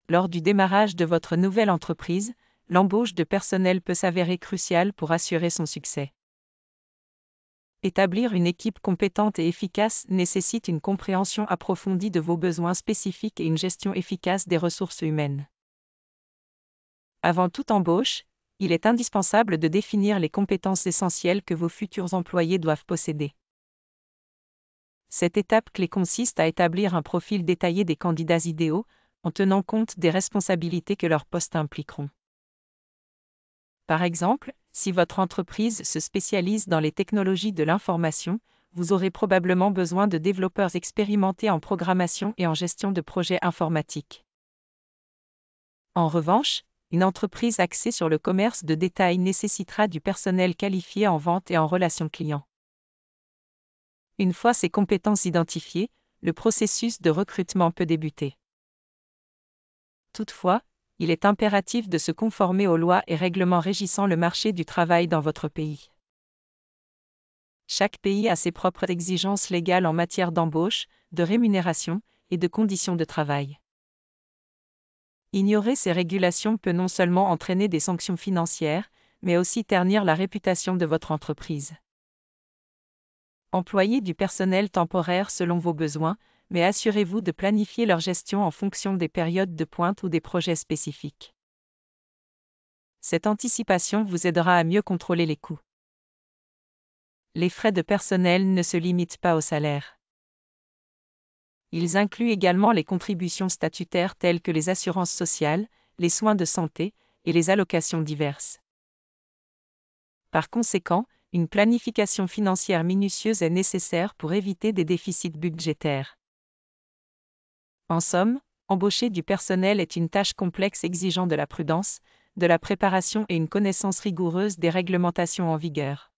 Lors du démarrage de votre nouvelle entreprise, l'embauche de personnel peut s'avérer cruciale pour assurer son succès. Établir une équipe compétente et efficace nécessite une compréhension approfondie de vos besoins spécifiques et une gestion efficace des ressources humaines. Avant toute embauche, il est indispensable de définir les compétences essentielles que vos futurs employés doivent posséder. Cette étape clé consiste à établir un profil détaillé des candidats idéaux, en tenant compte des responsabilités que leurs postes impliqueront. Par exemple, si votre entreprise se spécialise dans les technologies de l'information, vous aurez probablement besoin de développeurs expérimentés en programmation et en gestion de projets informatiques. En revanche, une entreprise axée sur le commerce de détail nécessitera du personnel qualifié en vente et en relations clients. Une fois ces compétences identifiées, le processus de recrutement peut débuter. Toutefois, il est impératif de se conformer aux lois et règlements régissant le marché du travail dans votre pays. Chaque pays a ses propres exigences légales en matière d'embauche, de rémunération et de conditions de travail. Ignorer ces régulations peut non seulement entraîner des sanctions financières, mais aussi ternir la réputation de votre entreprise. Employez du personnel temporaire selon vos besoins, mais assurez-vous de planifier leur gestion en fonction des périodes de pointe ou des projets spécifiques. Cette anticipation vous aidera à mieux contrôler les coûts. Les frais de personnel ne se limitent pas au salaire. Ils incluent également les contributions statutaires telles que les assurances sociales, les soins de santé et les allocations diverses. Par conséquent, une planification financière minutieuse est nécessaire pour éviter des déficits budgétaires. En somme, embaucher du personnel est une tâche complexe exigeant de la prudence, de la préparation et une connaissance rigoureuse des réglementations en vigueur.